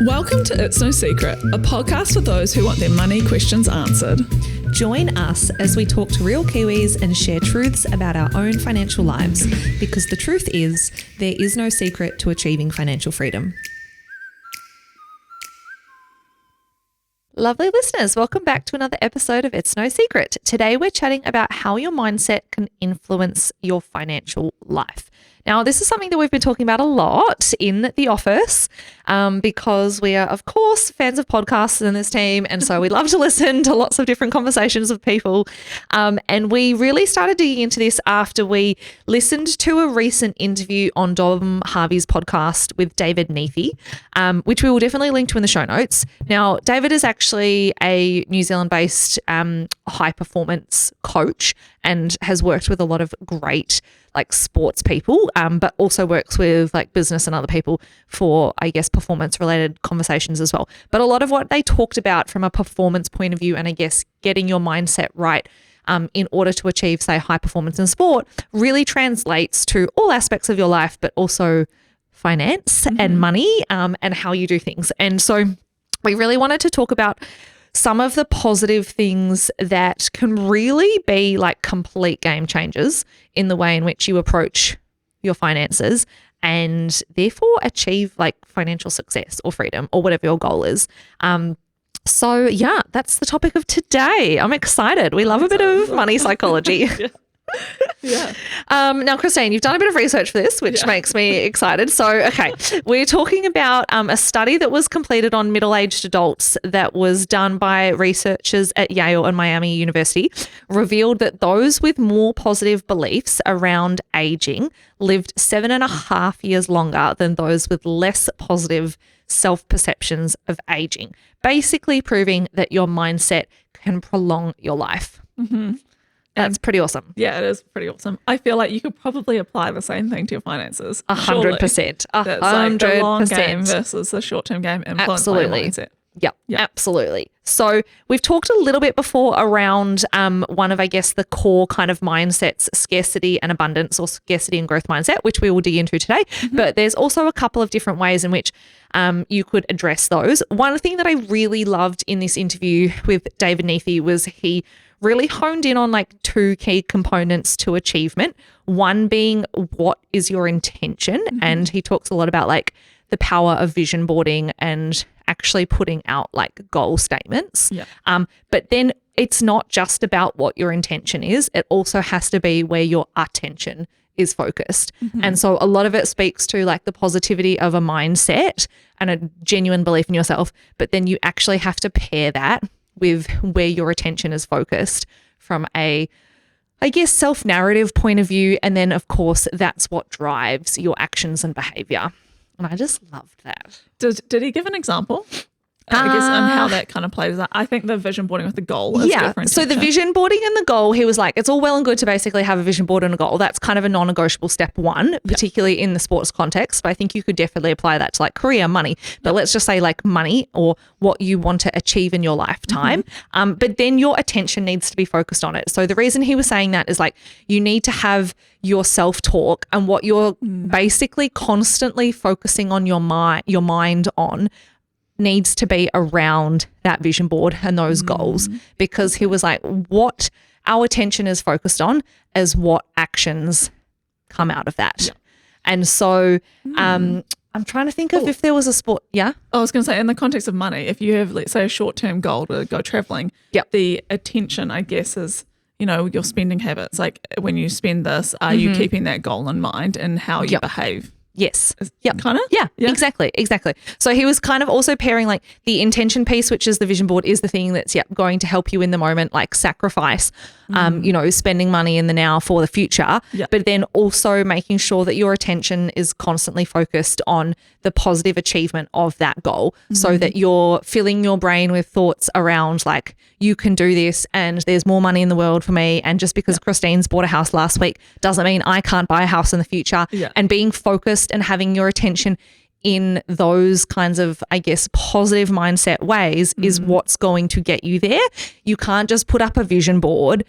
Welcome to It's No Secret, a podcast for those who want their money questions answered. Join us as we talk to real Kiwis and share truths about our own financial lives, because the truth is, there is no secret to achieving financial freedom. Lovely listeners, welcome back to another episode of It's No Secret. Today we're chatting about how your mindset can influence your financial life. Now, this is something that we've been talking about a lot in the office because we are, of course, fans of podcasts in this team. And so we love to listen to lots of different conversations with people. And we really started digging into this after we listened to a recent interview on Dom Harvey's podcast with David Neathie, which we will definitely link to in the show notes. Now, David is actually a New Zealand-based high performance coach and has worked with a lot of great sports people, but also works with business and other people for, I guess, performance related conversations as well. But a lot of what they talked about from a performance point of view and I guess getting your mindset right in order to achieve, say, high performance in sport really translates to all aspects of your life, but also finance and money and how you do things. And so we really wanted to talk about some of the positive things that can really be complete game changers in the way in which you approach your finances and therefore achieve financial success or freedom or whatever your goal is. So yeah, that's the topic of today. I'm excited. We love a bit of money psychology. Yeah. Now, Christine, you've done a bit of research for this, which makes me excited. So, okay, we're talking about a study that was completed on middle-aged adults that was done by researchers at Yale and Miami University, revealed that those with more positive beliefs around aging lived 7.5 years longer than those with less positive self-perceptions of aging, basically proving that your mindset can prolong your life. Mm-hmm. That's pretty awesome. Yeah, it is pretty awesome. I feel like you could probably apply the same thing to your finances. 100%. 100%. That's the long game versus the short-term game influenced by your mindset. Yep, absolutely. So we've talked a little bit before around one of, I guess, the core kind of mindsets, scarcity and abundance, or scarcity and growth mindset, which we will dig into today. Mm-hmm. But there's also a couple of different ways in which you could address those. One thing that I really loved in this interview with David Neathie was he really honed in on two key components to achievement. One being, what is your intention? Mm-hmm. And he talks a lot about the power of vision boarding and actually putting out goal statements. Yeah. But then it's not just about what your intention is. It also has to be where your attention is focused. Mm-hmm. And so a lot of it speaks to the positivity of a mindset and a genuine belief in yourself. But then you actually have to pair that with where your attention is focused from a, I guess, self-narrative point of view. And then, of course, that's what drives your actions and behavior. And I just loved that. Did he give an example? I guess on how that kind of plays out. I think the vision boarding with the goal is different. So the vision boarding and the goal, he was it's all well and good to basically have a vision board and a goal. That's kind of a non-negotiable step one, particularly in the sports context. But I think you could definitely apply that to career, money. But let's just say money or what you want to achieve in your lifetime. Mm-hmm. But then your attention needs to be focused on it. So the reason he was saying that is you need to have your self-talk and what you're basically constantly focusing on your mind on needs to be around that vision board and those goals, because he was what our attention is focused on is what actions come out of that. Yeah. And so I'm trying to think of if there was a sport. Yeah. I was going to say, in the context of money, if you have, let's say, a short-term goal to go traveling, the attention, I guess, is, your spending habits. When you spend this, are you keeping that goal in mind and how you behave? Yes. Yep. Kind of? Yeah, exactly. So he was kind of also pairing the intention piece, which is the vision board, is the thing that's going to help you in the moment, sacrifice, spending money in the now for the future. Yep. But then also making sure that your attention is constantly focused on the positive achievement of that goal, so that you're filling your brain with thoughts around you can do this and there's more money in the world for me. And just because Christine's bought a house last week doesn't mean I can't buy a house in the future. Yeah. And being focused and having your attention in those kinds of, I guess, positive mindset ways is what's going to get you there. You can't just put up a vision board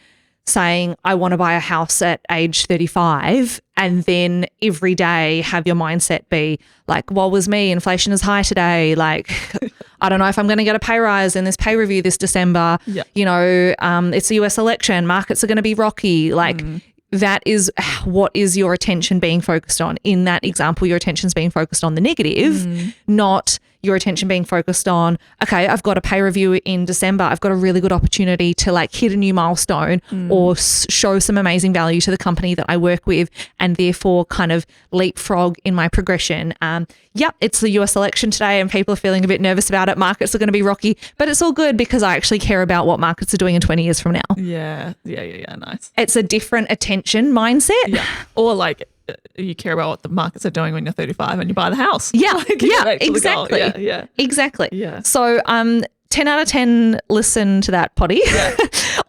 saying, I want to buy a house at age 35, and then every day have your mindset be like, woe is me, inflation is high today. Like, I don't know if I'm going to get a pay rise in this pay review this December. Yeah. You know, it's the US election. Markets are going to be rocky. Like, that is what is your attention being focused on. In that example, your attention's being focused on the negative, not your attention being focused on, okay, I've got a pay review in December. I've got a really good opportunity to like hit a new milestone or show some amazing value to the company that I work with, and therefore kind of leapfrog in my progression. It's the US election today and people are feeling a bit nervous about it. Markets are going to be rocky, but it's all good because I actually care about what markets are doing in 20 years from now. Yeah. Nice. It's a different attention mindset. Yeah. Or like you care about what the markets are doing when you're 35 and you buy the house. Yeah. Like, Exactly. Yeah. Exactly. Yeah. So 10 out of 10 listen to that potty. Yeah.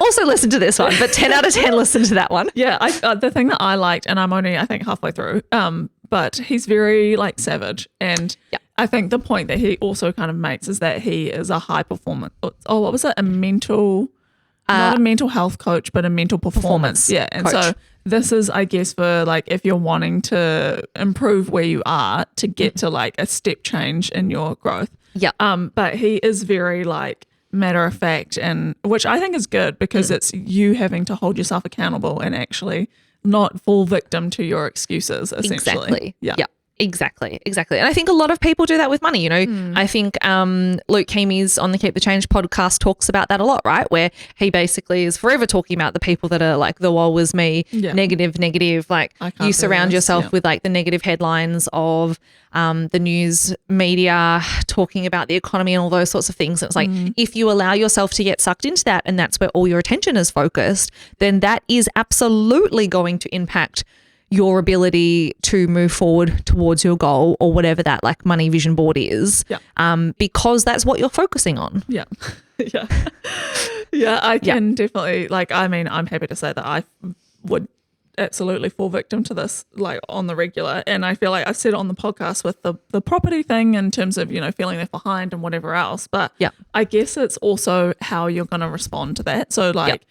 Also listen to this one, but 10 out of 10 listen to that one. Yeah. The thing that I liked, and I'm only I think halfway through, but he's very like savage, and I think the point that he also kind of makes is that he is a high performance. Oh, what was it? A mental, not a mental health coach, but a mental performance. Yeah. And coach. So this is, I guess, for like if you're wanting to improve where you are to get to like a step change in your growth. Yeah. But he is very like matter of fact, and which I think is good because it's you having to hold yourself accountable and actually not fall victim to your excuses, essentially. Exactly. Yeah. Exactly. And I think a lot of people do that with money. You know, I think Luke Keamy's on the Keep the Change podcast talks about that a lot, right? Where he basically is forever talking about the people that are like the woe was me, negative. Like you surround yourself with like the negative headlines of the news media talking about the economy and all those sorts of things. And it's like if you allow yourself to get sucked into that and that's where all your attention is focused, then that is absolutely going to impact your ability to move forward towards your goal or whatever that like money vision board is, because that's what you're focusing on. Yeah. I can definitely, like, I mean, I'm happy to say that I would absolutely fall victim to this like on the regular, and I feel like I said it on the podcast with the property thing in terms of, you know, feeling left behind and whatever else, but I guess it's also how you're going to respond to that. So like,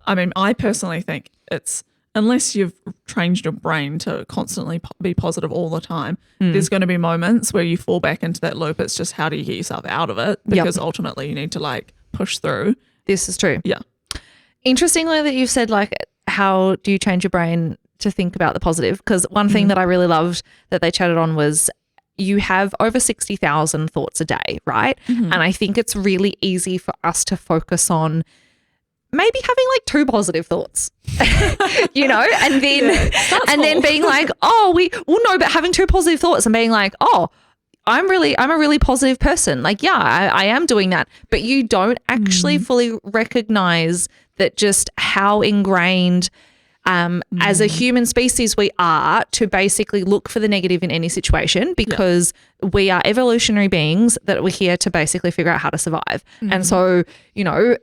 I mean, I personally think it's, unless you've trained your brain to constantly be positive all the time, there's going to be moments where you fall back into that loop. It's just how do you get yourself out of it? Because ultimately you need to like push through. This is true. Yeah. Interestingly that you've said like, how do you change your brain to think about the positive? Because one thing that I really loved that they chatted on was you have over 60,000 thoughts a day, right? And I think it's really easy for us to focus on maybe having like 2 positive thoughts, you know, and then being like, but having 2 positive thoughts and being like, I'm a really positive person. Like, I am doing that. But you don't actually fully recognize that just how ingrained as a human species we are to basically look for the negative in any situation, because we are evolutionary beings that we're here to basically figure out how to survive. And so, you know,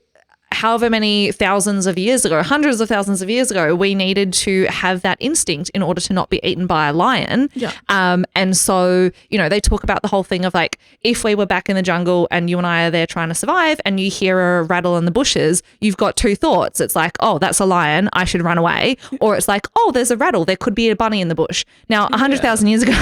however many thousands of years ago, hundreds of thousands of years ago, we needed to have that instinct in order to not be eaten by a lion. And so, you know, they talk about the whole thing of like, if we were back in the jungle and you and I are there trying to survive and you hear a rattle in the bushes, you've got 2 thoughts. It's like, oh, that's a lion, I should run away. Or it's like, oh, there's a rattle, there could be a bunny in the bush. Now, 100,000 years ago,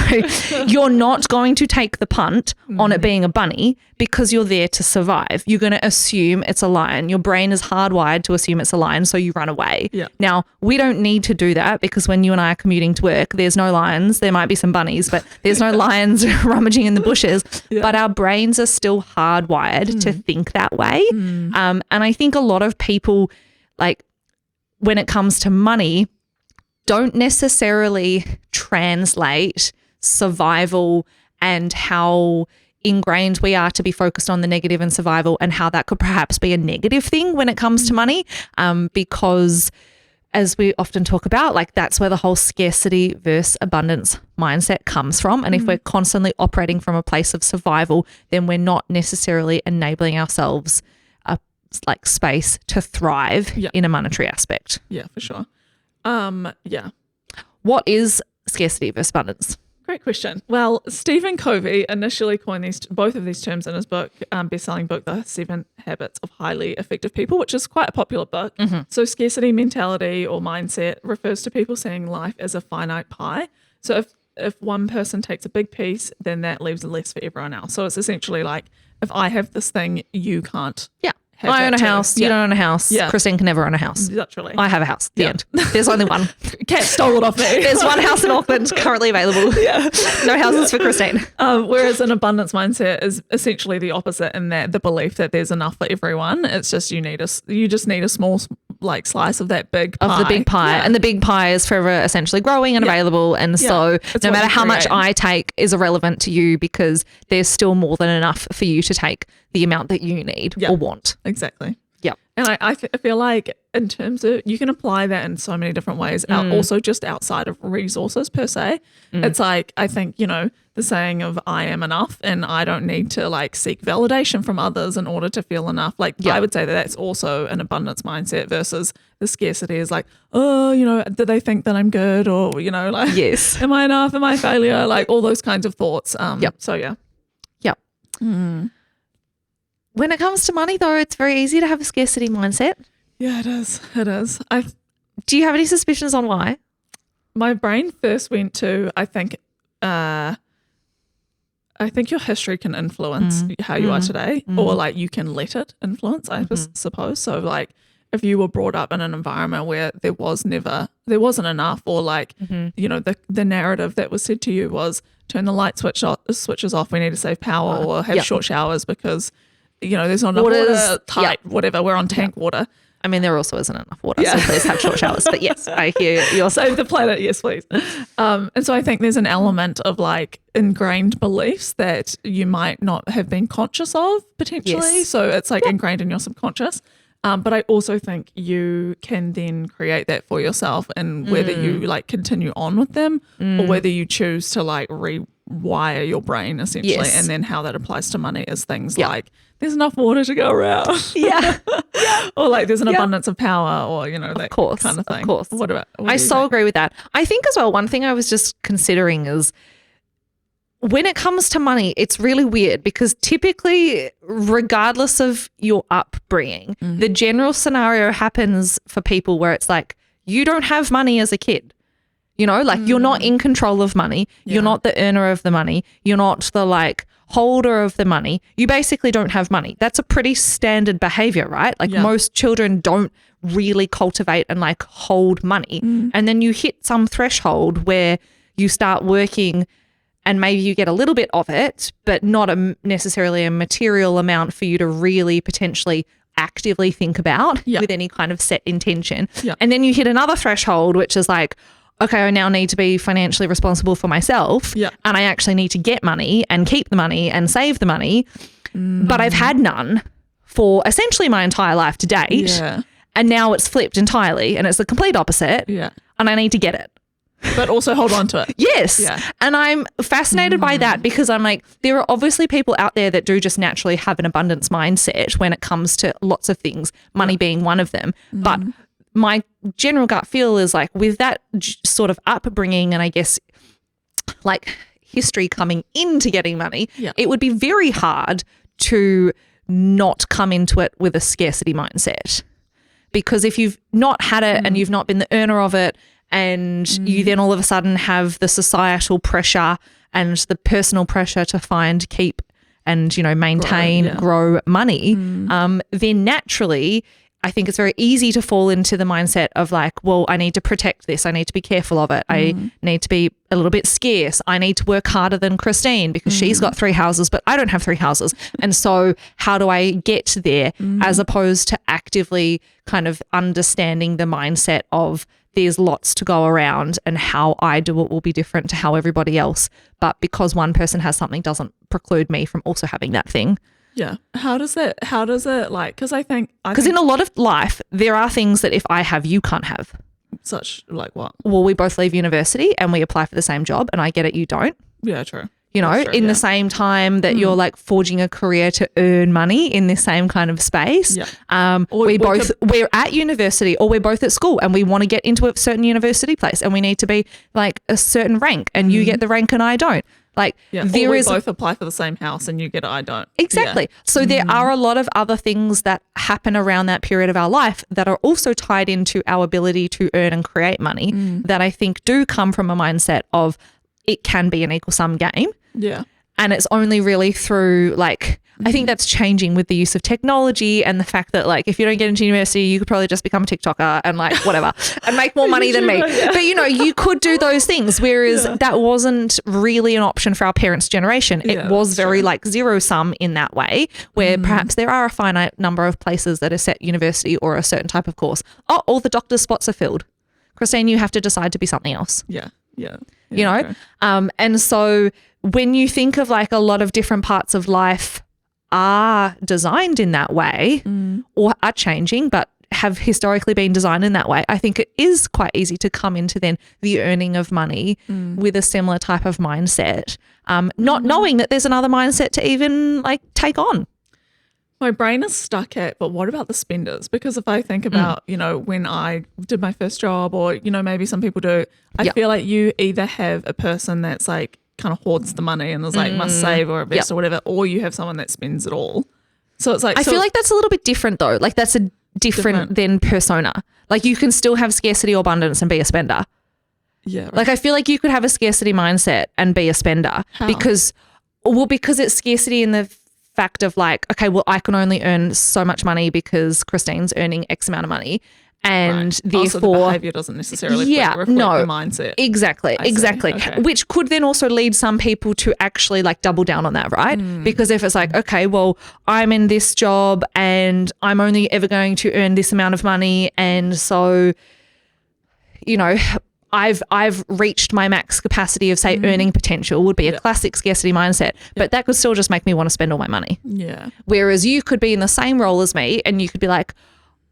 you're not going to take the punt on it being a bunny because you're there to survive. You're going to assume it's a lion. Your brain is hardwired to assume it's a lion, so you run away. Now, we don't need to do that because when you and I are commuting to work, there's no lions. There might be some bunnies, but there's no lions rummaging in the bushes. But our brains are still hardwired to think that way. And I think a lot of people, like when it comes to money, don't necessarily translate survival and how ingrained we are to be focused on the negative and survival and how that could perhaps be a negative thing when it comes to money, because as we often talk about, like that's where the whole scarcity versus abundance mindset comes from. And if we're constantly operating from a place of survival, then we're not necessarily enabling ourselves a like space to thrive in a monetary aspect. Yeah, for sure. What is scarcity versus abundance? great question. Well, Stephen Covey initially coined both of these terms in his book, best-selling book, The 7 Habits of Highly Effective People, which is quite a popular book. Mm-hmm. So scarcity mentality or mindset refers to people seeing life as a finite pie. So if one person takes a big piece, then that leaves less for everyone else. So it's essentially like, if I have this thing, you can't. Yeah. Have I that own a too. house. You don't own a house. Yeah. Christine can never own a house. Literally. I have a house. The end. There's only one. Cat stole it off me. There's one house in Auckland currently available. Yeah. No houses for Christine. Whereas an abundance mindset is essentially the opposite in that the belief that there's enough for everyone. It's just you just need a small like slice of that big pie. Of the big pie. Yeah. And the big pie is forever essentially growing and available. And so It's no what matter you how much create. I take is irrelevant to you because there's still more than enough for you to take the amount that you need or want. Exactly. Yep. And I feel like in terms of, you can apply that in so many different ways, also just outside of resources per se. It's like, I think, the saying of I am enough and I don't need to like seek validation from others in order to feel enough. Like I would say that that's also an abundance mindset versus the scarcity is like, oh, do they think that I'm good or, like, Yes. am I enough? Am I a failure? Like all those kinds of thoughts. So yeah. Yep. When it comes to money, though, it's very easy to have a scarcity mindset. Yeah, it is. It is. Do you have any suspicions on why? My brain first went to, I think your history can influence how you are today, or like you can let it influence, I suppose. So like if you were brought up in an environment where there wasn't enough, or like, the narrative that was said to you was turn the light switches off, we need to save power, or have short showers because, there's not enough water, tight, whatever, we're on tank water. I mean, there also isn't enough water, so please have short showers. But yes, I hear you're Save the planet, yes, please. And so I think there's an element of like ingrained beliefs that you might not have been conscious of potentially. Yes. So it's like ingrained in your subconscious. But I also think you can then create that for yourself, and whether you like continue on with them or whether you choose to like rewire your brain essentially. Yes. And then how that applies to money is things like there's enough water to go around. Yeah. Or like there's an abundance of power, or that kind of thing. Of course. What do I you so think? agree with that. I think as well, one thing I was just considering is when it comes to money, it's really weird because typically, regardless of your upbringing, the general scenario happens for people where it's like, you don't have money as a kid. Like you're not in control of money. You're not the earner of the money. You're not the like holder of the money. You basically don't have money. That's a pretty standard behavior, right? Like most children don't really cultivate and like hold money. And then you hit some threshold where you start working and maybe you get a little bit of it, but not necessarily a material amount for you to really potentially actively think about with any kind of set intention. And then you hit another threshold, which is like, okay, I now need to be financially responsible for myself and I actually need to get money and keep the money and save the money. But I've had none for essentially my entire life to date. And now it's flipped entirely and it's the complete opposite. And I need to get it. But also hold on to it. Yes. And I'm fascinated by that because I'm like, there are obviously people out there that do just naturally have an abundance mindset when it comes to lots of things, money being one of them. But my general gut feel is like with that sort of upbringing and I guess like history coming into getting money, it would be very hard to not come into it with a scarcity mindset. Because if you've not had it and you've not been the earner of it, and you then all of a sudden have the societal pressure and the personal pressure to find, keep and, maintain, grow money, then naturally I think it's very easy to fall into the mindset of like, well, I need to protect this. I need to be careful of it. I need to be a little bit scarce. I need to work harder than Christine because she's got 3 houses, but I don't have 3 houses. And so how do I get there as opposed to actively kind of understanding the mindset of there's lots to go around and how I do it will be different to how everybody else. But because one person has something doesn't preclude me from also having that thing. Yeah. How does it like, because I think in a lot of life, there are things that if I have, you can't have. Such like what? Well, we both leave university and we apply for the same job and I get it, you don't. Yeah, true. you know, That's true, in the same time that you're like forging a career to earn money in this same kind of space. Yeah. We're at university or we're both at school and we want to get into a certain university place and we need to be like a certain rank and you get the rank and I don't. Like there is both apply for the same house and you get it, I don't. Exactly. Yeah. So there are a lot of other things that happen around that period of our life that are also tied into our ability to earn and create money that I think do come from a mindset of it can be an equal sum game. Yeah. And it's only really through like, I think that's changing with the use of technology and the fact that like if you don't get into university, you could probably just become a TikToker and like whatever and make more money than me. Yeah. But you know, you could do those things, whereas that wasn't really an option for our parents' generation. It was very like zero sum in that way, where perhaps there are a finite number of places that are set university or a certain type of course. Oh, all the doctor's spots are filled. Christine, you have to decide to be something else. Yeah. Yeah. You know? Okay. And so when you think of like a lot of different parts of life are designed in that way or are changing but have historically been designed in that way, I think it is quite easy to come into then the earning of money with a similar type of mindset, not knowing that there's another mindset to even like take on. My brain is stuck at, but what about the spenders? Because if I think about, you know, when I did my first job or, you know, maybe some people do, I feel like you either have a person that's like kind of hoards the money and is like must save or invest or whatever, or you have someone that spends it all. So it's like, I feel like that's a little bit different though. Like that's a different than persona. Like you can still have scarcity or abundance and be a spender. Yeah. Right. Like I feel like you could have a scarcity mindset and be a spender. How? because it's scarcity in the fact of like, okay, well, I can only earn so much money because Christine's earning X amount of money. And therefore, also the behavior doesn't necessarily reflect the mindset. Exactly. Okay. Which could then also lead some people to actually like double down on that, right? Because if it's like, okay, well, I'm in this job and I'm only ever going to earn this amount of money, and so, you know, I've reached my max capacity of say earning potential would be a classic scarcity mindset, but that could still just make me want to spend all my money. Yeah. Whereas you could be in the same role as me and you could be like,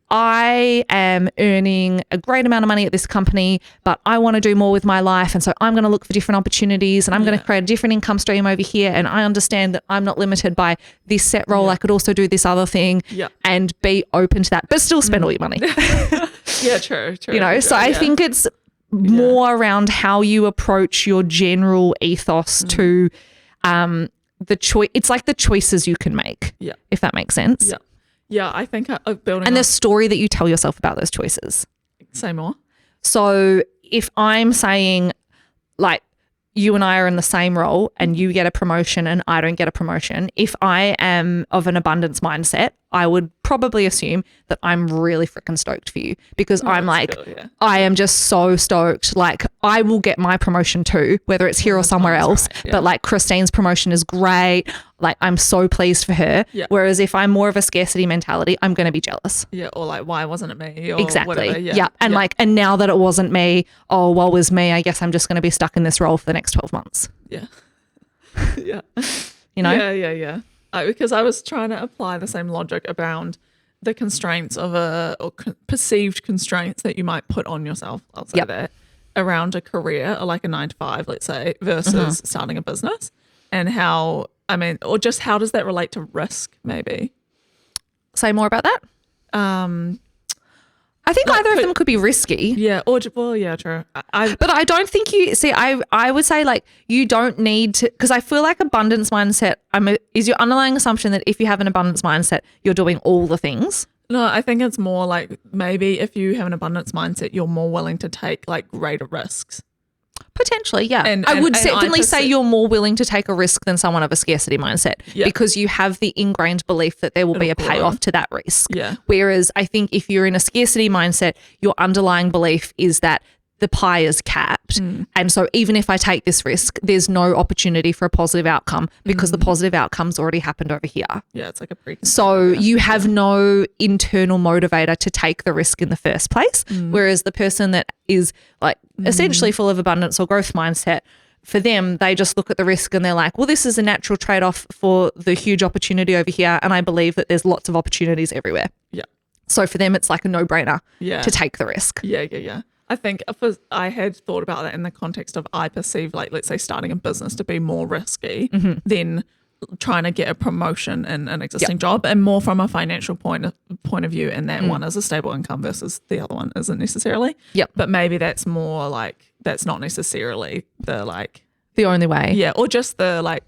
I am earning a great amount of money at this company, but I want to do more with my life. And so I'm going to look for different opportunities and I'm going to create a different income stream over here. And I understand that I'm not limited by this set role. I could also do this other thing and be open to that, but still spend all your money. Yeah, true. You know, so I think it's more around how you approach your general ethos to the choice. It's like the choices you can make, if that makes sense. Yeah. Yeah, I think building and the story that you tell yourself about those choices. Say more. So if I'm saying like you and I are in the same role and you get a promotion and I don't get a promotion, if I am of an abundance mindset, I would probably assume that I'm really freaking stoked for you because I'm like, I am just so stoked. Like I will get my promotion too, whether it's here or somewhere else. Right, but like Christine's promotion is great. Like I'm so pleased for her. Yeah. Whereas if I'm more of a scarcity mentality, I'm going to be jealous. Yeah. Or like, why wasn't it me? Or exactly. Whatever. Yeah. And like, and now that it wasn't me, oh, well, it was me. I guess I'm just going to be stuck in this role for the next 12 months. Yeah. Yeah. You know? Yeah. Because I was trying to apply the same logic around the constraints of perceived constraints that you might put on yourself, I'll say that, around a career or like a 9 to 5, let's say, versus starting a business. And how, I mean, or just how does that relate to risk maybe? Say more about that? I think either of them could be risky. Yeah. Or, well, yeah, true. But I don't think I would say like you don't need to, because I feel like abundance mindset is your underlying assumption that if you have an abundance mindset, you're doing all the things. No, I think it's more like maybe if you have an abundance mindset, you're more willing to take like greater risks. Potentially, yeah. I would definitely say you're more willing to take a risk than someone of a scarcity mindset because you have the ingrained belief that there will be a payoff to that risk. Yeah. Whereas I think if you're in a scarcity mindset, your underlying belief is that the pie is capped. And so even if I take this risk, there's no opportunity for a positive outcome because the positive outcome's already happened over here. Yeah, it's like a preconceived. So you have no internal motivator to take the risk in the first place. Whereas the person that is like essentially full of abundance or growth mindset, for them, they just look at the risk and they're like, well, this is a natural trade-off for the huge opportunity over here. And I believe that there's lots of opportunities everywhere. Yeah. So for them, it's like a no-brainer to take the risk. Yeah. I think I had thought about that in the context of I perceive, like, let's say starting a business to be more risky than trying to get a promotion in an existing job, and more from a financial point of view, and that one is a stable income versus the other one isn't necessarily. But maybe that's more like, that's not necessarily the only way. Yeah, or just the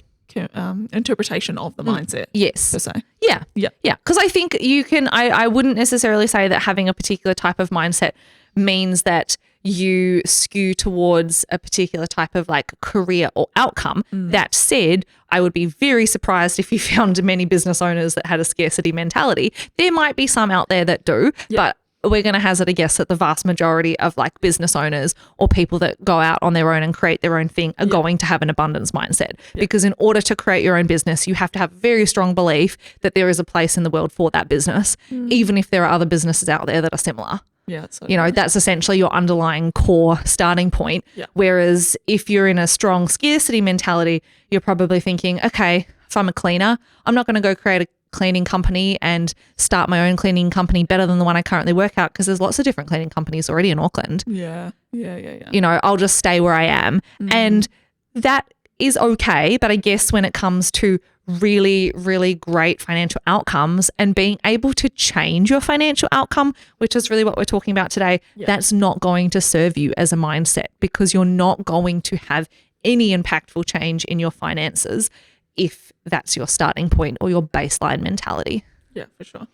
interpretation of the mindset. Yes. Per se. Yeah. Because I think you can, I wouldn't necessarily say that having a particular type of mindset means that you skew towards a particular type of like career or outcome. That said, I would be very surprised if you found many business owners that had a scarcity mentality. There might be some out there that do, but we're going to hazard a guess that the vast majority of like business owners or people that go out on their own and create their own thing are going to have an abundance mindset, because in order to create your own business, you have to have very strong belief that there is a place in the world for that business, even if there are other businesses out there that are similar. Yeah, so that's essentially your underlying core starting point. Whereas if you're in a strong scarcity mentality, you're probably thinking, okay, if I'm a cleaner, I'm not going to go create a cleaning company and start my own cleaning company better than the one I currently work at, because there's lots of different cleaning companies already in Auckland. Yeah. I'll just stay where I am. And that is okay. But I guess when it comes to really, really great financial outcomes and being able to change your financial outcome, which is really what we're talking about today, that's not going to serve you as a mindset, because you're not going to have any impactful change in your finances if that's your starting point or your baseline mentality. Yeah, for sure.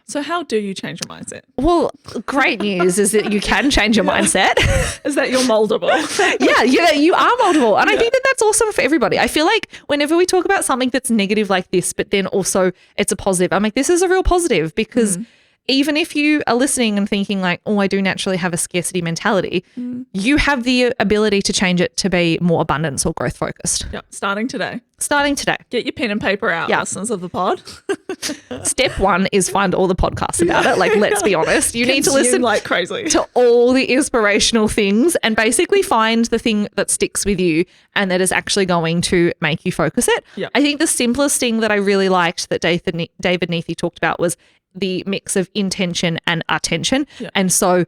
So how do you change your mindset? Well, great news is that you can change your mindset. Is that you're moldable? Yeah, you are moldable. And I think that that's awesome for everybody. I feel like whenever we talk about something that's negative like this, but then also it's a positive, I'm like, this is a real positive, because even if you are listening and thinking like, oh, I do naturally have a scarcity mentality, you have the ability to change it to be more abundance or growth focused. Yeah, starting today. Get your pen and paper out, listeners of the pod. Step one is find all the podcasts about it. Like, let's be honest. You need to listen like crazy to all the inspirational things and basically find the thing that sticks with you and that is actually going to make you focus it. I think the simplest thing that I really liked that David Neathie talked about was the mix of intention and attention. And so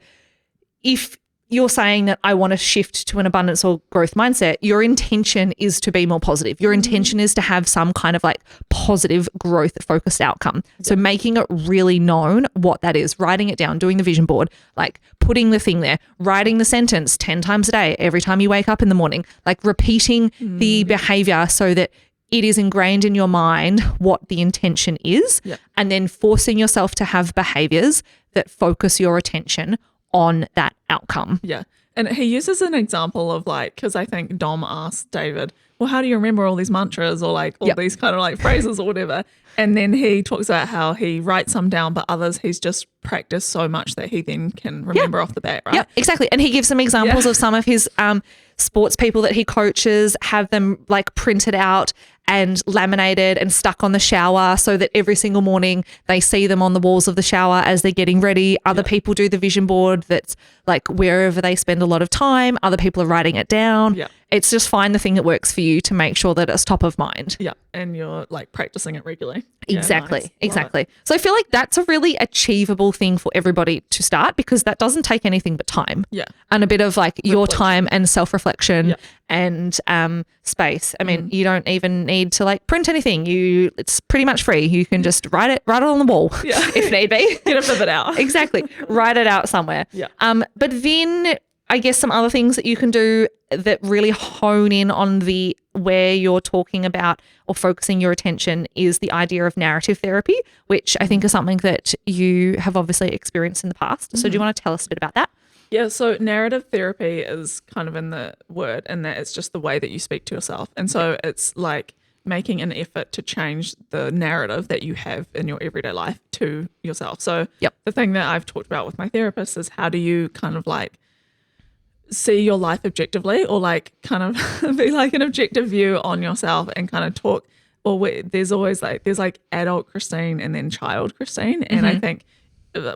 if you're saying that I want to shift to an abundance or growth mindset, your intention is to be more positive. Your intention is to have some kind of like positive growth focused outcome. So making it really known what that is, writing it down, doing the vision board, like putting the thing there, writing the sentence 10 times a day, every time you wake up in the morning, like repeating the behavior so that it is ingrained in your mind what the intention is, and then forcing yourself to have behaviors that focus your attention on that outcome. Yeah. And he uses an example of like, because I think Dom asked David, well, how do you remember all these mantras or like all these kind of like phrases or whatever? And then he talks about how he writes some down, but others he's just practiced so much that he then can remember off the bat, right? Yeah, exactly. And he gives some examples of some of his sports people that he coaches, have them like printed out and laminated and stuck on the shower so that every single morning they see them on the walls of the shower as they're getting ready. Other people do the vision board that's like wherever they spend a lot of time. Other people are writing it down. It's just find the thing that works for you to make sure that it's top of mind. Yeah. And you're like practicing it regularly. Exactly. Nice. Exactly. So I feel like that's a really achievable thing for everybody to start, because that doesn't take anything but time. And a bit of like your time and self-reflection and space. I mean, you don't even need to like print anything. It's pretty much free. You can just write it on the wall if need be. Get a pivot out. Exactly. Write it out somewhere. But then I guess some other things that you can do that really hone in on the where you're talking about or focusing your attention is the idea of narrative therapy, which I think is something that you have obviously experienced in the past. So do you want to tell us a bit about that? Yeah, so narrative therapy is kind of in the word, and that it's just the way that you speak to yourself. And so it's like making an effort to change the narrative that you have in your everyday life to yourself. So the thing that I've talked about with my therapist is how do you kind of like see your life objectively, or like kind of be like an objective view on yourself and kind of talk, or there's always like, there's like adult Christine and then child Christine. And I think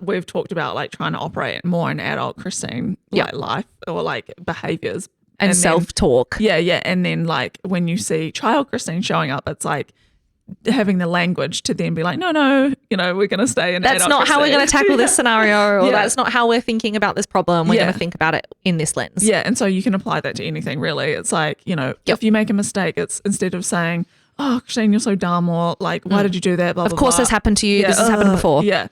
we've talked about like trying to operate more in adult Christine like life or like behaviors. And self-talk. Yeah. And then like when you see child Christine showing up, it's like having the language to then be like, no, we're going to stay in that's not how we're going to tackle this scenario, or that's not how we're thinking about this problem. We're going to think about it in this lens. Yeah. And so you can apply that to anything really. It's like, if you make a mistake, it's instead of saying, oh, Shane, you're so dumb, or like, why did you do that? Blah, of blah, course blah. this happened to you. This has happened before. Yeah.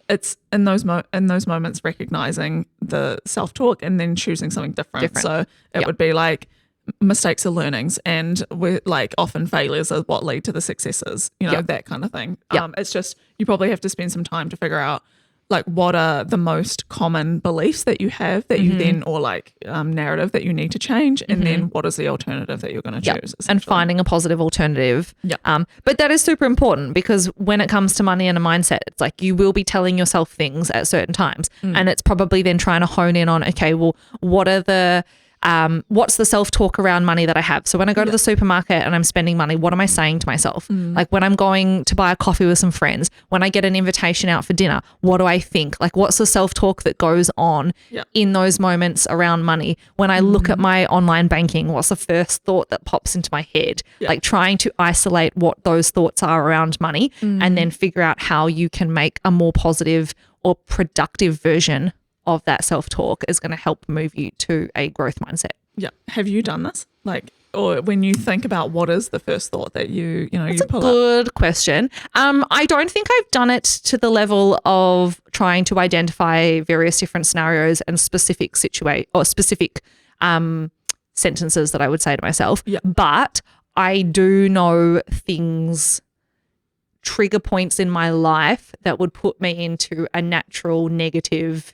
It's in those moments recognizing the self-talk and then choosing something different. So it would be like, mistakes are learnings, and we're like often failures are what lead to the successes, that kind of thing. It's just, you probably have to spend some time to figure out like what are the most common beliefs that you have that you then, or like narrative that you need to change, and then what is the alternative that you're going to choose, and finding a positive alternative. But that is super important, because when it comes to money and a mindset, it's like you will be telling yourself things at certain times, and it's probably then trying to hone in on, okay, well, what are the what's the self-talk around money that I have? So when I go to the supermarket and I'm spending money, what am I saying to myself? Like when I'm going to buy a coffee with some friends, when I get an invitation out for dinner, what do I think? Like what's the self-talk that goes on in those moments around money? When I look at my online banking, what's the first thought that pops into my head? Like trying to isolate what those thoughts are around money, and then figure out how you can make a more positive or productive version of that self-talk is going to help move you to a growth mindset. Yeah. Have you done this? Like, or when you think about what is the first thought that you pull up? That's a good question. I don't think I've done it to the level of trying to identify various different scenarios and specific sentences that I would say to myself. Yeah. But I do know trigger points in my life that would put me into a natural negative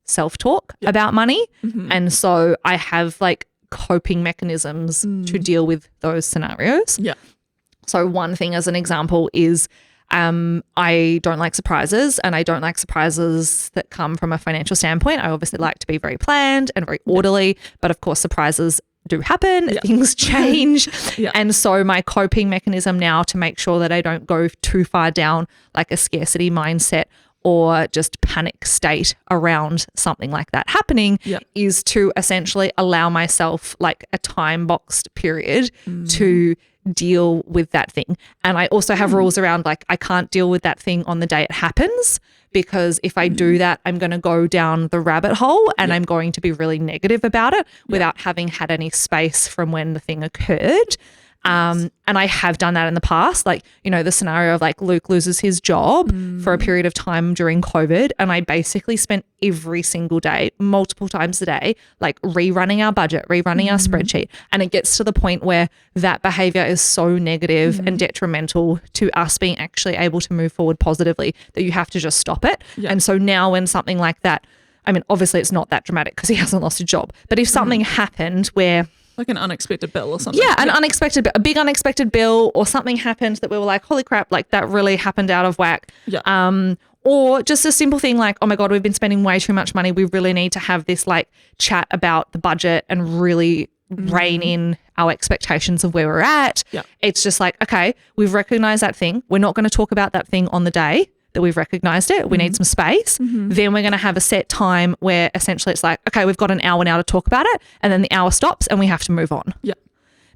self-talk about money. And so I have like coping mechanisms to deal with those scenarios. Yeah. So one thing as an example is I don't like surprises, and I don't like surprises that come from a financial standpoint. I obviously like to be very planned and very orderly, but of course surprises do happen, things change. And so my coping mechanism now to make sure that I don't go too far down like a scarcity mindset or just panic state around something like that happening is to essentially allow myself like a time boxed period to deal with that thing. And I also have rules around like I can't deal with that thing on the day it happens, because if I do that, I'm going to go down the rabbit hole and I'm going to be really negative about it without having had any space from when the thing occurred. And I have done that in the past, like, the scenario of like Luke loses his job for a period of time during COVID. And I basically spent every single day, multiple times a day, like rerunning our budget, rerunning our spreadsheet. And it gets to the point where that behavior is so negative and detrimental to us being actually able to move forward positively that you have to just stop it. And so now when something like that, I mean, obviously it's not that dramatic because he hasn't lost a job, but if something happened where like an unexpected bill or something. Yeah, a big unexpected bill or something happened that we were like, holy crap, like that really happened out of whack. Yeah. Or just a simple thing like, oh my God, we've been spending way too much money. We really need to have this like chat about the budget and really rein in our expectations of where we're at. Yeah. It's just like, okay, we've recognized that thing. We're not going to talk about that thing on the day that we've recognized it. We need some space. Then we're going to have a set time where essentially it's like, okay, we've got an hour now to talk about it. And then the hour stops and we have to move on. Yeah.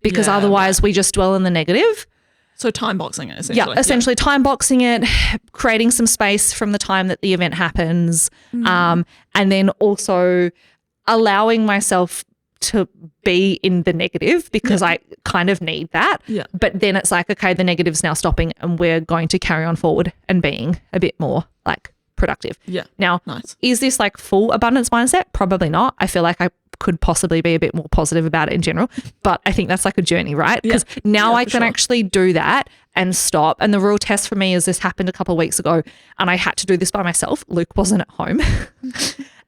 Because otherwise we just dwell in the negative. So time boxing it essentially. Yeah, essentially time boxing it, creating some space from the time that the event happens. And then also allowing myself to be in the negative because I kind of need that. Yeah. But then it's like, okay, the negative's now stopping and we're going to carry on forward and being a bit more like productive. Yeah. Now, nice. Is this like full abundance mindset? Probably not. I feel like I could possibly be a bit more positive about it in general, but I think that's like a journey, right? Because now I can actually do that and stop. And the real test for me is this happened a couple of weeks ago and I had to do this by myself. Luke wasn't at home.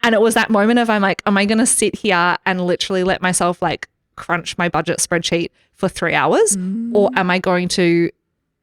And it was that moment of I'm like, am I going to sit here and literally let myself like crunch my budget spreadsheet for 3 hours? Or am I going to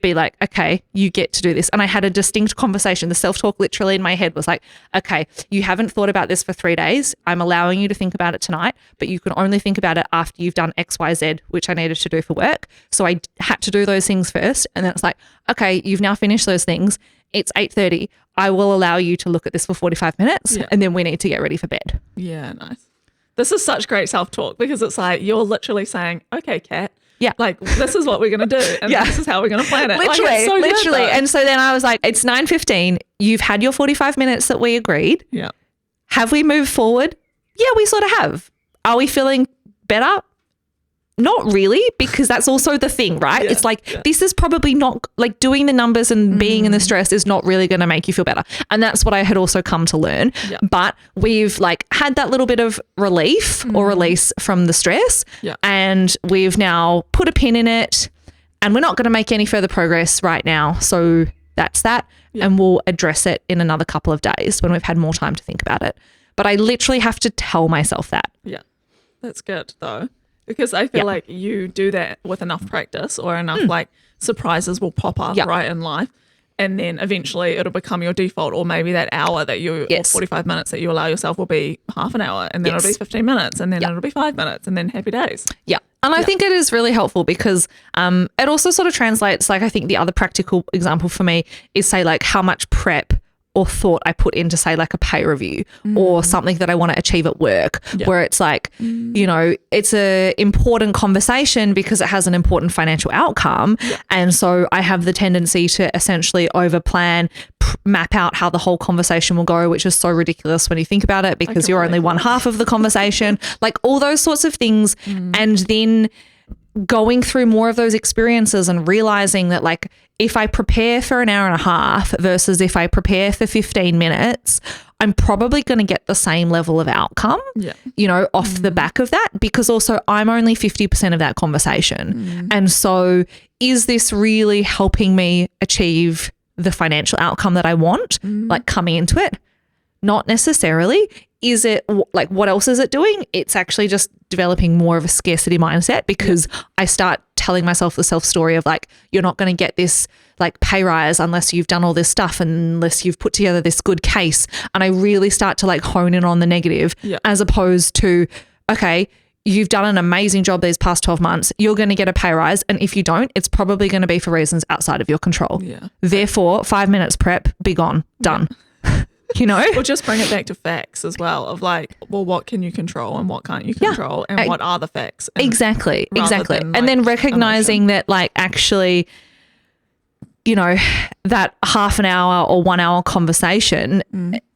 be like, okay, you get to do this? And I had a distinct conversation. The self-talk literally in my head was like, okay, you haven't thought about this for 3 days. I'm allowing you to think about it tonight, but you can only think about it after you've done X, Y, Z, which I needed to do for work. So I had to do those things first. And then it's like, okay, you've now finished those things. It's 8:30. I will allow you to look at this for 45 minutes and then we need to get ready for bed. Yeah, nice. This is such great self-talk because it's like you're literally saying, okay, Kat, Yeah. Like, this is what we're going to do. And this is how we're going to plan it. Literally, like, it's so literally. Good, and so then I was like, it's 9:15. You've had your 45 minutes that we agreed. yeah. Have we moved forward? Yeah, we sort of have. Are we feeling better? Not really, because that's also the thing, right? Yeah, it's like, this is probably not like doing the numbers and being in the stress is not really going to make you feel better. And that's what I had also come to learn. Yeah. But we've like had that little bit of relief or release from the stress. Yeah. And we've now put a pin in it, and we're not going to make any further progress right now. So that's that. Yeah. And we'll address it in another couple of days when we've had more time to think about it. But I literally have to tell myself that. Yeah. That's good though. Because I feel like you do that with enough practice or enough like surprises will pop up right in life. And then eventually it'll become your default, or maybe that hour that you, or 45 minutes that you allow yourself will be half an hour, and then it'll be 15 minutes, and then it'll be 5 minutes, and then happy days. Yeah. And I think it is really helpful because it also sort of translates, like I think the other practical example for me is say like how much prep or thought I put into say like a pay review or something that I want to achieve at work where it's like, you know, it's a important conversation because it has an important financial outcome. And so I have the tendency to essentially overplan, map out how the whole conversation will go, which is so ridiculous when you think about it because you're only one half of the conversation, like all those sorts of things. And then going through more of those experiences and realizing that like if I prepare for an hour and a half versus if I prepare for 15 minutes, I'm probably going to get the same level of outcome, you know, off the back of that, because also I'm only 50% of that conversation. And so is this really helping me achieve the financial outcome that I want, like coming into it? Not necessarily. Is it like, what else is it doing? It's actually just developing more of a scarcity mindset because I start telling myself the self-story of like, you're not going to get this like pay rise unless you've done all this stuff and unless you've put together this good case. And I really start to like hone in on the negative as opposed to, okay, you've done an amazing job these past 12 months. You're going to get a pay rise. And if you don't, it's probably going to be for reasons outside of your control. Therefore, 5 minutes prep, be gone, done. You know? Or just bring it back to facts as well of like, well, what can you control and what can't you control and what are the facts? Exactly. Than, and like, then recognizing that like actually, you know, that half an hour or 1 hour conversation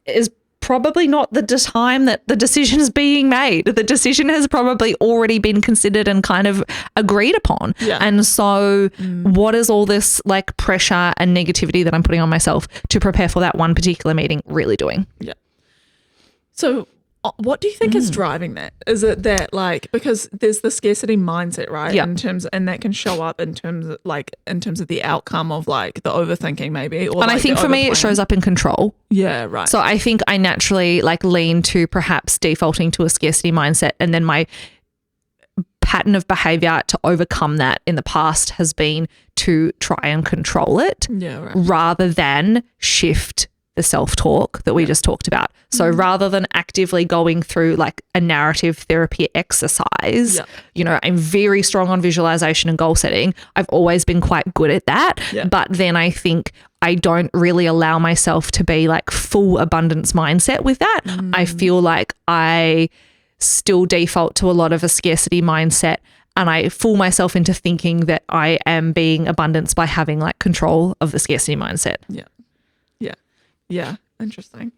is probably not the time that the decision is being made. The decision has probably already been considered and kind of agreed upon. And so what is all this like pressure and negativity that I'm putting on myself to prepare for that one particular meeting really doing? So what do you think is driving that? Is it that like, because there's the scarcity mindset, right? In terms, and that can show up in terms of the outcome of like the overthinking maybe. Or and like I think for me, it shows up in control. Yeah, right. So I think I naturally like lean to perhaps defaulting to a scarcity mindset, and then my pattern of behavior to overcome that in the past has been to try and control it rather than shift the self-talk that we just talked about. So rather than actively going through like a narrative therapy exercise, you know, I'm very strong on visualization and goal setting. I've always been quite good at that. But then I think I don't really allow myself to be like full abundance mindset with that. I feel like I still default to a lot of a scarcity mindset, and I fool myself into thinking that I am being abundance by having like control of the scarcity mindset. Yeah, interesting.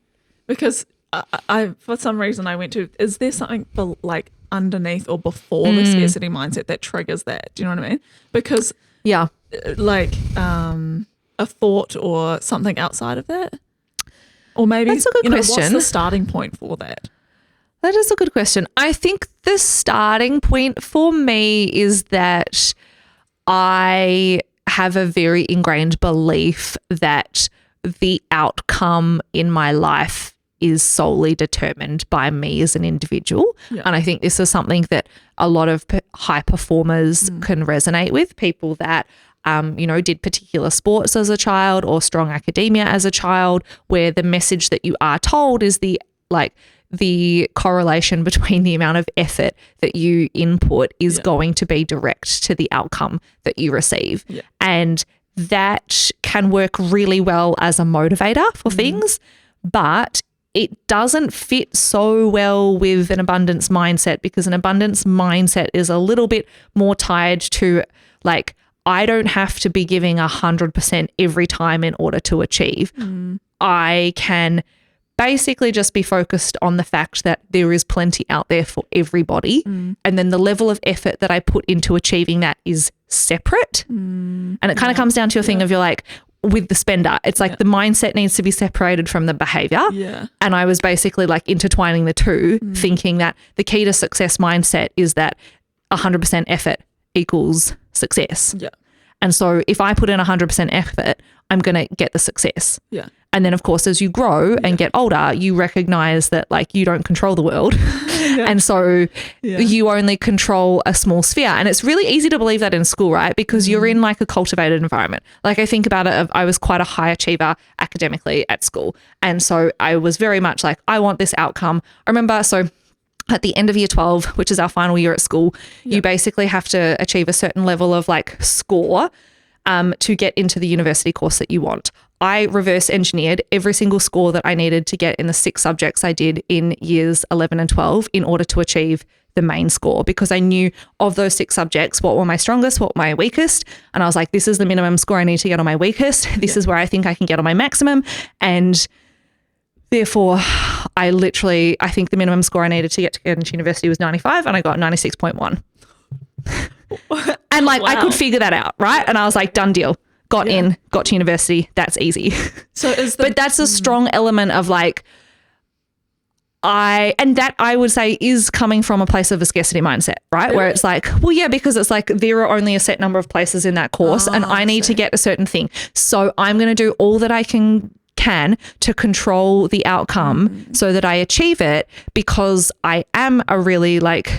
Because I for some reason I went to, is there something like underneath or before the scarcity mindset that triggers that? Do you know what I mean? Because like a thought or something outside of that? Or maybe that's a good question. What's the starting point for that? That is a good question. I think the starting point for me is that I have a very ingrained belief that the outcome in my life is solely determined by me as an individual. And I think this is something that a lot of high performers can resonate with, people that, you know, did particular sports as a child or strong academia as a child, where the message that you are told is the correlation between the amount of effort that you input is going to be direct to the outcome that you receive. And that can work really well as a motivator for things, but it doesn't fit so well with an abundance mindset, because an abundance mindset is a little bit more tied to like, I don't have to be giving 100% every time in order to achieve. I can basically just be focused on the fact that there is plenty out there for everybody. And then the level of effort that I put into achieving that is separate. And it kind of comes down to your thing of, you're like, with the spender, it's like the mindset needs to be separated from the behavior. And I was basically like intertwining the two, thinking that the key to success mindset is that 100% effort equals success. And so if I put in 100% effort, I'm going to get the success. And then, of course, as you grow and get older, you recognize that like you don't control the world. And so you only control a small sphere. And it's really easy to believe that in school, right? Because you're in like a cultivated environment. Like I think about it, I was quite a high achiever academically at school. And so I was very much like, I want this outcome. I remember, so at the end of year 12, which is our final year at school, you basically have to achieve a certain level of like score to get into the university course that you want. I reverse engineered every single score that I needed to get in the 6 subjects I did in years 11 and 12 in order to achieve the main score, because I knew of those 6 subjects, what were my strongest, what were my weakest. And I was like, this is the minimum score I need to get on my weakest. This is where I think I can get on my maximum. And therefore, I think the minimum score I needed to get into university was 95, and I got 96.1. And like, I could figure that out, right? And I was like, done deal. Got in, got to university. That's easy. So but that's a strong element of like, I would say is coming from a place of a scarcity mindset, right? Really? Where it's like, well, yeah, because it's like there are only a set number of places in that course and I need to get a certain thing. So I'm going to do all that I can to control the outcome so that I achieve it, because I am a really like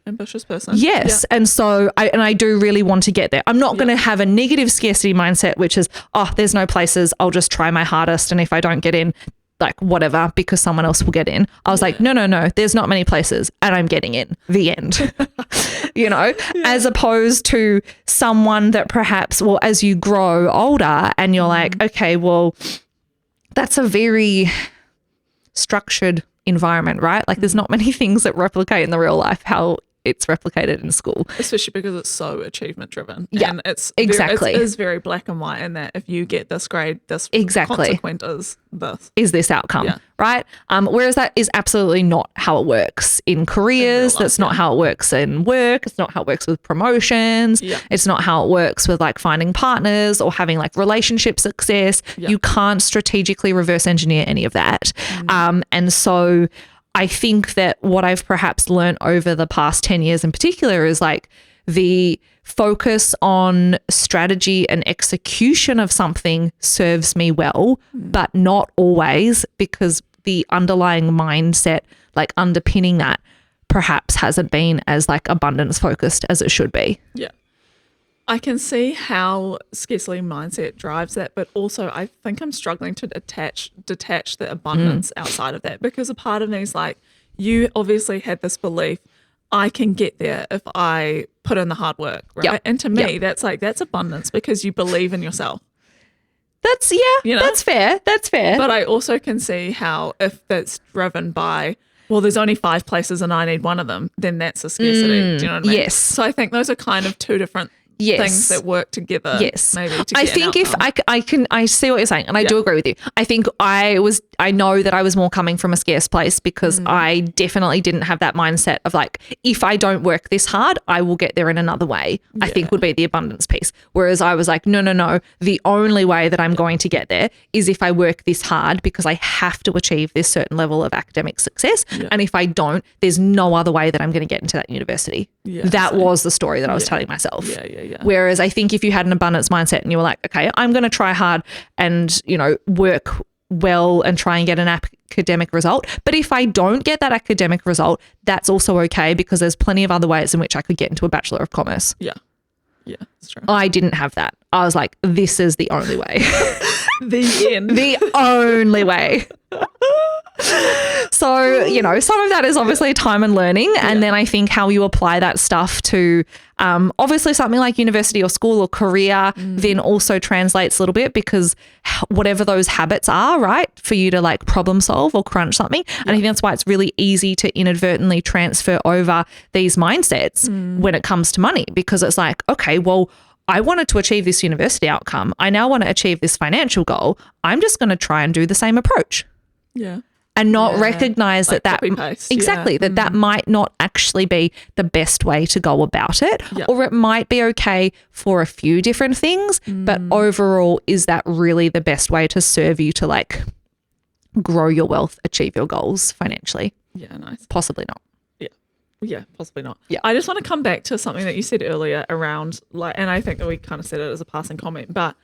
ambitious person. Yes. And so I do really want to get there. I'm not going to have a negative scarcity mindset, which is, oh, there's no places. I'll just try my hardest. And if I don't get in, like whatever, because someone else will get in. I was like, no, there's not many places and I'm getting in, the end, as opposed to someone that perhaps, well, as you grow older and you're like, okay, well, that's a very structured environment, right? Like there's not many things that replicate in the real life how it's replicated in school. Especially because it's so achievement driven. Yeah, and it's exactly. It is very black and white in that if you get this grade, this consequence is this. Is this outcome, right? Whereas that is absolutely not how it works in careers. That's not how it works in work. It's not how it works with promotions. It's not how it works with like finding partners or having like relationship success. You can't strategically reverse engineer any of that. And so I think that what I've perhaps learned over the past 10 years in particular is like the focus on strategy and execution of something serves me well, but not always, because the underlying mindset, like underpinning that, perhaps hasn't been as like abundance focused as it should be. Yeah. I can see how scarcity mindset drives that, but also I think I'm struggling to detach the abundance outside of that, because a part of me is like, you obviously had this belief, I can get there if I put in the hard work, right? And to me, that's abundance, because you believe in yourself. That's that's fair. That's fair. But I also can see how if that's driven by, well, there's only 5 places and I need one of them, then that's a scarcity. Do you know what I mean? Yes. So I think those are kind of two different things that work together. Yes. Maybe to I get think an if outcome. I see what you're saying, and I do agree with you. I think I know that I was more coming from a scarce place, because I definitely didn't have that mindset of like, if I don't work this hard, I will get there in another way, I think would be the abundance piece. Whereas I was like, no, the only way that I'm going to get there is if I work this hard, because I have to achieve this certain level of academic success. And if I don't, there's no other way that I'm going to get into that university. That was the story that I was telling myself. Whereas I think if you had an abundance mindset and you were like, okay, I'm going to try hard and, work well and try and get an academic result. But if I don't get that academic result, that's also okay, because there's plenty of other ways in which I could get into a Bachelor of Commerce. Yeah, that's true. I didn't have that. I was like, this is the only way. The end. The only way. So, some of that is obviously time and learning. And then I think how you apply that stuff to obviously something like university or school or career then also translates a little bit, because whatever those habits are, right, for you to like problem solve or crunch something. And I think that's why it's really easy to inadvertently transfer over these mindsets when it comes to money, because it's like, okay, well, I wanted to achieve this university outcome. I now want to achieve this financial goal. I'm just going to try and do the same approach. Yeah. And not recognize like that copy-paste, exactly that might not actually be the best way to go about it, or it might be okay for a few different things, but overall, is that really the best way to serve you to like grow your wealth, achieve your goals financially? Yeah, nice. Possibly not. Yeah, possibly not. Yeah. I just want to come back to something that you said earlier around like, and I think that we kind of said it as a passing comment, but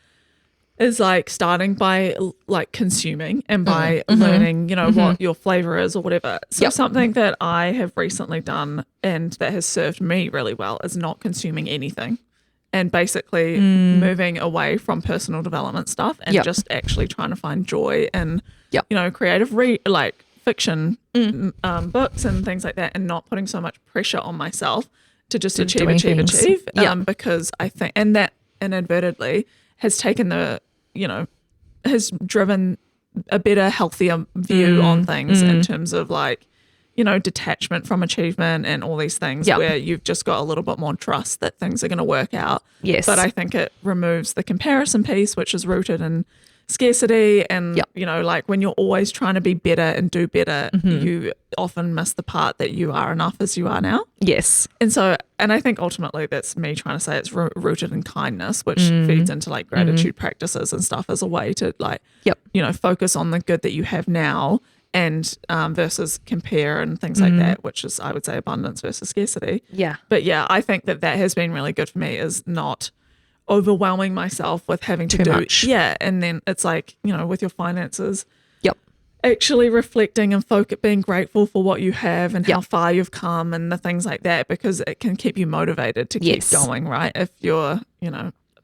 is like starting by like consuming and by learning, what your flavor is or whatever. So something that I have recently done and that has served me really well is not consuming anything and basically moving away from personal development stuff and just actually trying to find joy in, creative fiction books and things like that, and not putting so much pressure on myself to just achieve. Because I think, and that inadvertently has taken has driven a better, healthier view on things in terms of like, detachment from achievement and all these things where you've just got a little bit more trust that things are going to work out. Yes. But I think it removes the comparison piece, which is rooted in scarcity and like when you're always trying to be better and do better, you often miss the part that you are enough as you are now. Yes. And I think ultimately that's me trying to say it's rooted in kindness, which feeds into like gratitude practices and stuff as a way to like focus on the good that you have now and versus compare and things like that, which is, I would say, abundance versus scarcity. Yeah. But yeah, I think that has been really good for me, is not overwhelming myself with having to Too do much. and then it's like, with your finances, actually actually reflecting and being grateful for what you have and how far you've come and the things like that, because it can keep you motivated to keep going, right? If you're,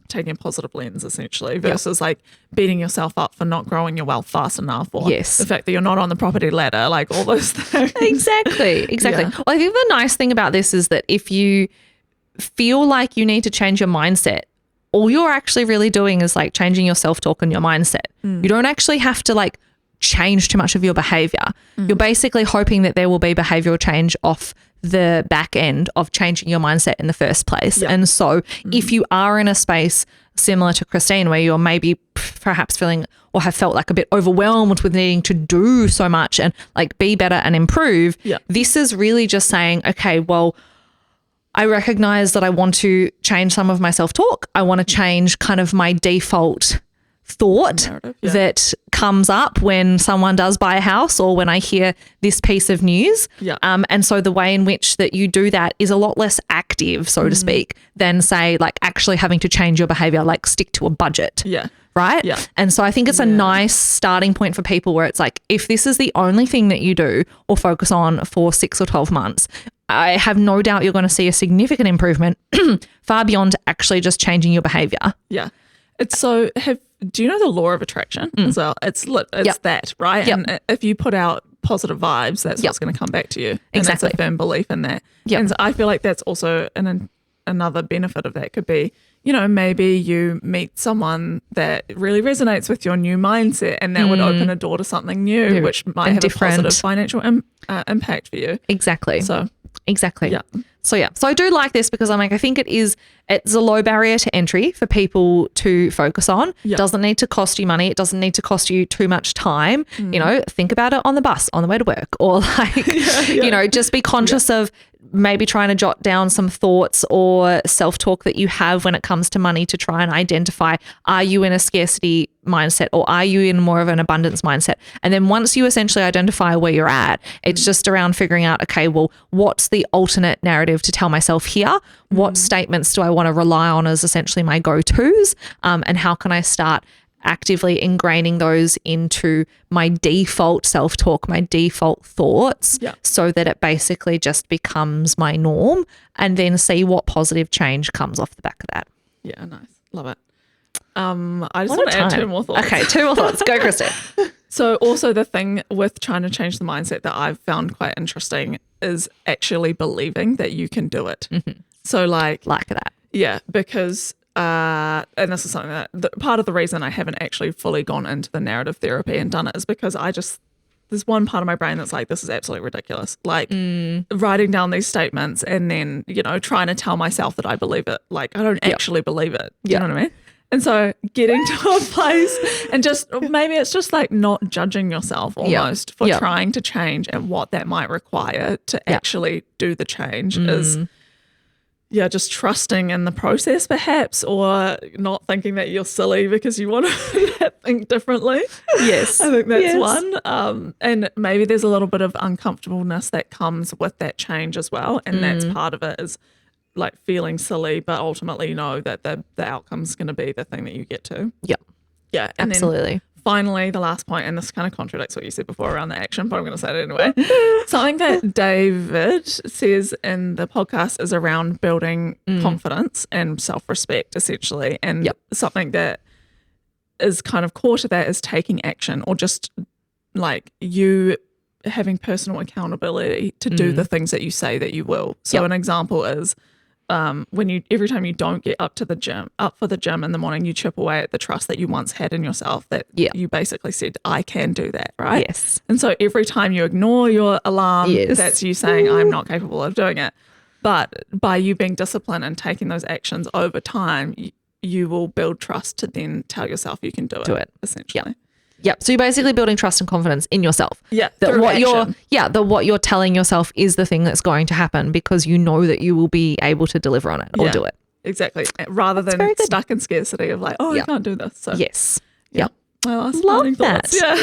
taking a positive lens essentially versus like beating yourself up for not growing your wealth fast enough, or the fact that you're not on the property ladder, like all those things. Exactly. Yeah. Well, I think the nice thing about this is that if you feel like you need to change your mindset, all you're actually really doing is like changing your self-talk and your mindset. You don't actually have to like change too much of your behavior. You're basically hoping that there will be behavioral change off the back end of changing your mindset in the first place. And so if you are in a space similar to Christine, where you're maybe perhaps feeling or have felt like a bit overwhelmed with needing to do so much and like be better and improve, this is really just saying, okay, well, I recognize that I want to change some of my self-talk. I want to change kind of my default thought that comes up when someone does buy a house or when I hear this piece of news. And so the way in which that you do that is a lot less active, so to speak, than say like actually having to change your behavior, like stick to a budget. Right? And so I think it's a nice starting point for people where it's like, if this is the only thing that you do or focus on for 6 or 12 months, I have no doubt you're going to see a significant improvement far beyond actually just changing your behavior. It's so, do you know the law of attraction as well? It's that, right? And if you put out positive vibes, that's what's going to come back to you. And that's a firm belief in that. And so I feel like that's also another benefit of that could be, maybe you meet someone that really resonates with your new mindset, and that would open a door to something new, which might have a positive financial impact for you. Exactly. So I do like this because I'm like, I think it's a low barrier to entry for people to focus on. It doesn't need to cost you money. It doesn't need to cost you too much time. Think about it on the bus on the way to work, or like, just be conscious of maybe trying to jot down some thoughts or self-talk that you have when it comes to money to try and identify, are you in a scarcity mindset or are you in more of an abundance mindset? And then once you essentially identify where you're at, it's just around figuring out, okay, well, what's the alternate narrative to tell myself here? What statements do I want to rely on as essentially my go-tos? And how can I start actively ingraining those into my default self-talk, my default thoughts, so that it basically just becomes my norm, and then see what positive change comes off the back of that. Yeah, nice. Love it. I just What want a to add time. 2 more thoughts. Okay, 2 more thoughts. Go, Kristen. So also the thing with trying to change the mindset that I've found quite interesting is actually believing that you can do it. So like that. yeah, because and this is something that part of the reason I haven't actually fully gone into the narrative therapy and done it is because there's one part of my brain that's like, this is absolutely ridiculous. Like writing down these statements and then, trying to tell myself that I believe it. Like I don't actually believe it. You know what I mean? And so getting to a place and just maybe it's just like not judging yourself almost for trying to change and what that might require to actually do the change is just trusting in the process perhaps, or not thinking that you're silly because you want to think differently. Yes. I think that's one. And maybe there's a little bit of uncomfortableness that comes with that change as well. And that's part of it is like feeling silly, but ultimately you know that the outcome's going to be the thing that you get to. Yep. Yeah. And absolutely. Then finally, the last point, and this kind of contradicts what you said before around the action, but I'm going to say it anyway. Something that David says in the podcast is around building confidence and self-respect, essentially. And something that is kind of core to that is taking action, or just like you having personal accountability to do the things that you say that you will. So an example is every time you don't get up for the gym in the morning, you chip away at the trust that you once had in yourself that you basically said, I can do that, right? Yes. And so every time you ignore your alarm, that's you saying, I'm not capable of doing it. But by you being disciplined and taking those actions over time, you will build trust to then tell yourself you can do it. Essentially. Yep. So you're basically building trust and confidence in yourself. Yeah. That what you're telling yourself is the thing that's going to happen because you know that you will be able to deliver on it or do it. Exactly. Rather than stuck in scarcity of like, I can't do this. So yes. Yep. My last Love that. thoughts. Yeah.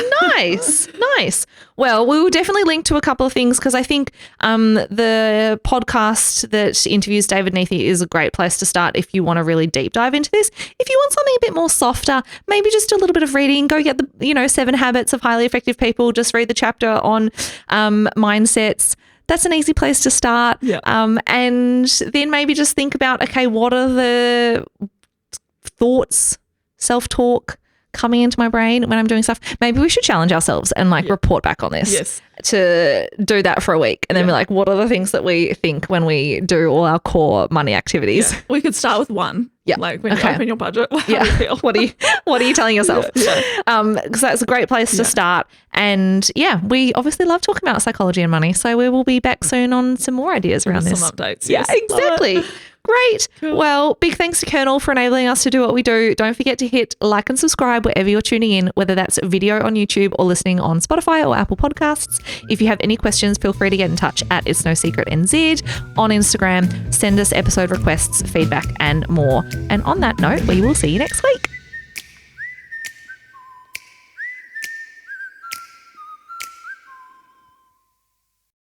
Nice. Well, we will definitely link to a couple of things because I think the podcast that interviews David Neathie is a great place to start if you want to really deep dive into this. If you want something a bit more softer, maybe just a little bit of reading, go get the 7 Habits of Highly Effective People, just read the chapter on mindsets. That's an easy place to start. Yeah. And then maybe just think about, okay, what are the thoughts, self-talk coming into my brain when I'm doing stuff? Maybe we should challenge ourselves and report back on this to do that for a week and then be like, what are the things that we think when we do all our core money activities? Yeah. We could start with one. Yeah. Like when you open your budget, how do you feel? What are you telling yourself? Because that's a great place to start. And we obviously love talking about psychology and money. So we will be back soon on some more ideas around this. Some updates. Yeah, exactly. Great. Cool. Well, big thanks to Kernel for enabling us to do what we do. Don't forget to hit like and subscribe wherever you're tuning in, whether that's video on YouTube or listening on Spotify or Apple Podcasts. If you have any questions, feel free to get in touch at It's No Secret NZ on Instagram. Send us episode requests, feedback, and more. And on that note, we will see you next week.